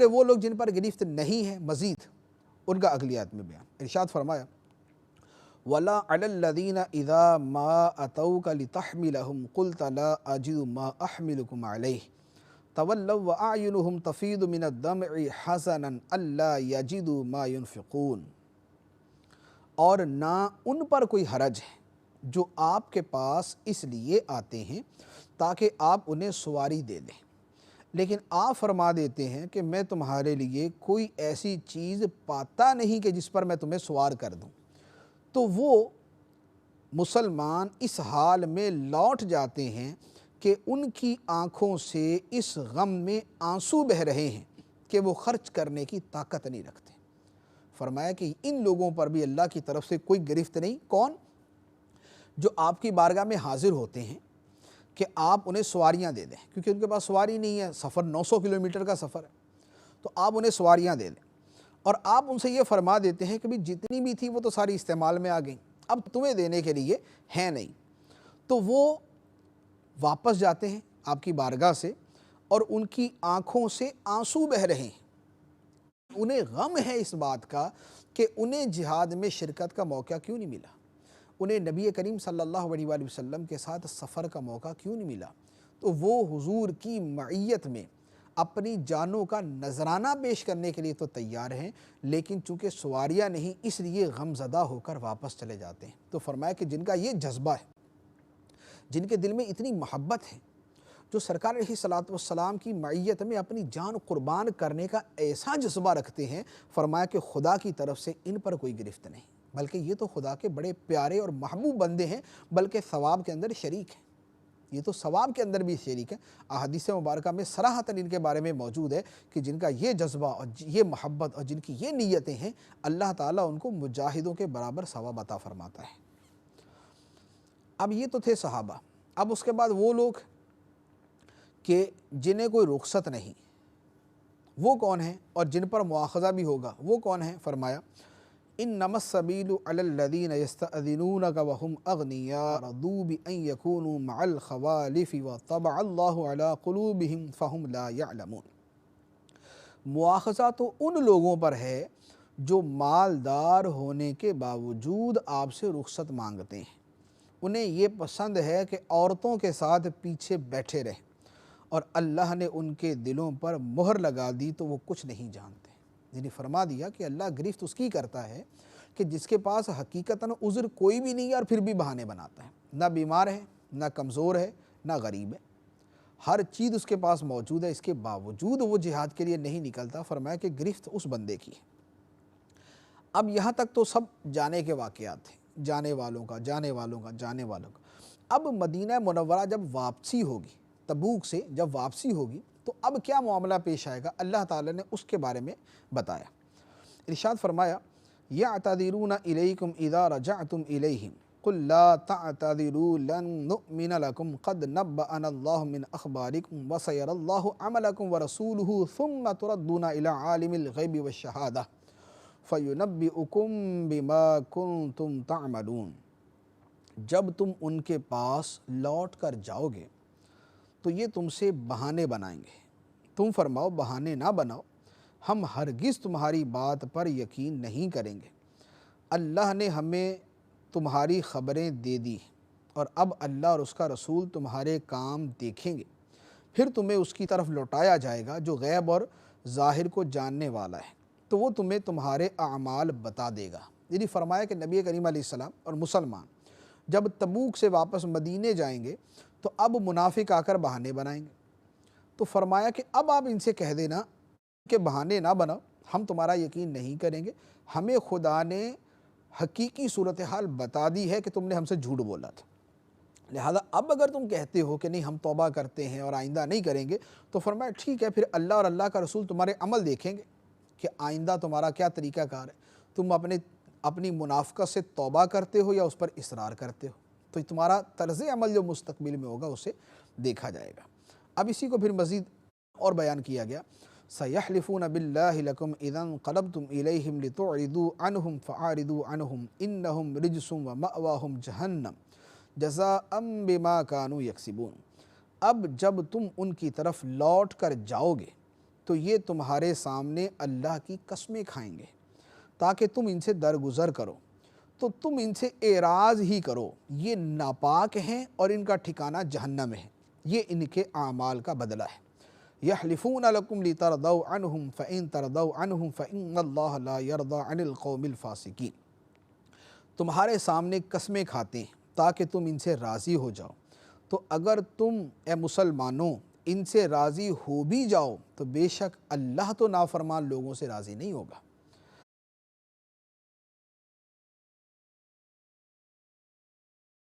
وہ لوگ جن پر گرفت نہیں ہے مزید ان کا اگلی آیت میں بیان. ارشاد فرمایا وَلَا عَلَى الَّذِينَ إِذَا مَا أَتَوْكَ لِتَحْمِلَهُمْ قُلْتَ لَا أَجِدُ مَا أَحْمِلُكُمْ عَلَيْهِ تَوَلَّوْا وَأَعْيُنُهُمْ تَفِيضُ مِنَ الدَّمْعِ حَزَنًا أَلَّا يَجِدُوا مَا يُنْفِقُونَ. اور نہ ان پر کوئی حرج ہے جو آپ کے پاس اس لیے آتے ہیں تاکہ آپ انہیں سواری دے دیں، لیکن آپ فرما دیتے ہیں کہ میں تمہارے لیے کوئی ایسی چیز پاتا نہیں کہ جس پر میں تمہیں سوار کر دوں. تو وہ مسلمان اس حال میں لوٹ جاتے ہیں کہ ان کی آنکھوں سے اس غم میں آنسو بہہ رہے ہیں کہ وہ خرچ کرنے کی طاقت نہیں رکھتے. فرمایا کہ ان لوگوں پر بھی اللہ کی طرف سے کوئی گرفت نہیں. کون؟ جو آپ کی بارگاہ میں حاضر ہوتے ہیں کہ آپ انہیں سواریاں دے دیں، کیونکہ ان کے پاس سواری نہیں ہے، سفر 900 کلومیٹر کا سفر ہے، تو آپ انہیں سواریاں دے دیں. اور آپ ان سے یہ فرما دیتے ہیں کہ بھی جتنی بھی تھی وہ تو ساری استعمال میں آ گئیں، اب تمہیں دینے کے لیے ہے نہیں. تو وہ واپس جاتے ہیں آپ کی بارگاہ سے اور ان کی آنکھوں سے آنسو بہہ رہے ہیں. انہیں غم ہے اس بات کا کہ انہیں جہاد میں شرکت کا موقع کیوں نہیں ملا، انہیں نبی کریم صلی اللہ علیہ وآلہ وسلم کے ساتھ سفر کا موقع کیوں نہیں ملا. تو وہ حضور کی معیت میں اپنی جانوں کا نذرانہ پیش کرنے کے لیے تو تیار ہیں، لیکن چونکہ سواریاں نہیں اس لیے غم زدہ ہو کر واپس چلے جاتے ہیں. تو فرمایا کہ جن کا یہ جذبہ ہے، جن کے دل میں اتنی محبت ہے، جو سرکار علیہ الصلوۃ والسلام کی معیت میں اپنی جان قربان کرنے کا ایسا جذبہ رکھتے ہیں، فرمایا کہ خدا کی طرف سے ان پر کوئی گرفت نہیں، بلکہ یہ تو خدا کے بڑے پیارے اور محبوب بندے ہیں، بلکہ ثواب کے اندر شریک ہیں. یہ تو ثواب کے اندر بھی شریک ہے. احادیث مبارکہ میں صراحتاً ان کے بارے میں موجود ہے کہ جن کا یہ جذبہ اور یہ محبت اور جن کی یہ نیتیں ہیں، اللہ تعالیٰ ان کو مجاہدوں کے برابر ثواب عطا فرماتا ہے. اب یہ تو تھے صحابہ. اب اس کے بعد وہ لوگ کہ جنہیں کوئی رخصت نہیں، وہ کون ہیں؟ اور جن پر مواخذہ بھی ہوگا وہ کون ہیں؟ فرمایا انما السبیل علی الذین یستأذنونک وهم اغنیاء رضوا بأن یکونوا مع الخوالف وطبع اللہ علی قلوبہم فہم لا یعلمون. مواخذہ تو ان لوگوں پر ہے جو مالدار ہونے کے باوجود آپ سے رخصت مانگتے ہیں. انہیں یہ پسند ہے کہ عورتوں کے ساتھ پیچھے بیٹھے رہیں، اور اللہ نے ان کے دلوں پر مہر لگا دی تو وہ کچھ نہیں جانتے. یعنی فرما دیا کہ اللہ گرفت اس کی کرتا ہے کہ جس کے پاس حقیقتاً عذر کوئی بھی نہیں ہے اور پھر بھی بہانے بناتا ہے. نہ بیمار ہے، نہ کمزور ہے، نہ غریب ہے، ہر چیز اس کے پاس موجود ہے، اس کے باوجود وہ جہاد کے لیے نہیں نکلتا. فرمایا کہ گرفت اس بندے کی ہے. اب یہاں تک تو سب جانے کے واقعات تھے، جانے والوں کا، جانے والوں کا، جانے والوں کا. اب مدینہ منورہ جب واپسی ہوگی، تبوک سے جب واپسی ہوگی، تو اب کیا معاملہ پیش آئے گا اللہ تعالیٰ نے اس کے بارے میں بتایا. ارشاد فرمایا یعتذرون الیکم اذا رجعتم الیہم قل لا تعتذروا لن نؤمن لکم قد نبأنا اللہ من اخبارکم وسیر اللہ عملکم ورسولہ ثم تردون الی عالم الغیب والشہادہ فینبئکم بما کنتم تعملون. جب تم ان کے پاس لوٹ کر جاؤ گے تو یہ تم سے بہانے بنائیں گے. تم فرماؤ بہانے نہ بناؤ، ہم ہرگز تمہاری بات پر یقین نہیں کریں گے. اللہ نے ہمیں تمہاری خبریں دے دی اور اب اللہ اور اس کا رسول تمہارے کام دیکھیں گے، پھر تمہیں اس کی طرف لوٹایا جائے گا جو غیب اور ظاہر کو جاننے والا ہے، تو وہ تمہیں تمہارے اعمال بتا دے گا. یعنی فرمایا کہ نبی کریم علیہ السلام اور مسلمان جب تبوک سے واپس مدینے جائیں گے تو اب منافق آ کر بہانے بنائیں گے. تو فرمایا کہ اب آپ ان سے کہہ دینا کہ بہانے نہ بناؤ، ہم تمہارا یقین نہیں کریں گے، ہمیں خدا نے حقیقی صورتحال بتا دی ہے کہ تم نے ہم سے جھوٹ بولا تھا، لہذا اب اگر تم کہتے ہو کہ نہیں ہم توبہ کرتے ہیں اور آئندہ نہیں کریں گے، تو فرمایا ٹھیک ہے، پھر اللہ اور اللہ کا رسول تمہارے عمل دیکھیں گے کہ آئندہ تمہارا کیا طریقہ کار ہے، تم اپنی منافقت سے توبہ کرتے ہو یا اس پر اصرار کرتے ہو، تو تمہارا طرز عمل جو مستقبل میں ہوگا اسے دیکھا جائے گا. اب اسی کو پھر مزید اور بیان کیا گیا سَيَحْلِفُونَ بِاللَّهِ لَكُمْ إِذَا انقَلَبْتُمْ إِلَيْهِمْ لِتُعْرِضُوا عَنْهُمْ فَأَعْرِضُوا عَنْهُمْ إِنَّهُمْ رِجْسٌ وَمَأْوَاهُمْ جَهَنَّمُ جَزَاءً بِمَا كَانُوا يَكْسِبُونَ. اب جب تم ان کی طرف لوٹ کر جاؤ گے تو یہ تمہارے سامنے اللہ کی قسمیں کھائیں گے تاکہ تم ان سے درگزر کرو، تو تم ان سے اعراض ہی کرو، یہ ناپاک ہیں اور ان کا ٹھکانہ جہنم ہے، یہ ان کے اعمال کا بدلہ ہے۔ یحلفون لکم لترضوا عنہم فإن ترضوا عنہم فإن اللہ لا یرضی عن القوم الفاسقین، تمہارے سامنے قسمیں کھاتے ہیں تاکہ تم ان سے راضی ہو جاؤ، تو اگر تم اے مسلمانوں ان سے راضی ہو بھی جاؤ تو بے شک اللہ تو نافرمان لوگوں سے راضی نہیں ہوگا۔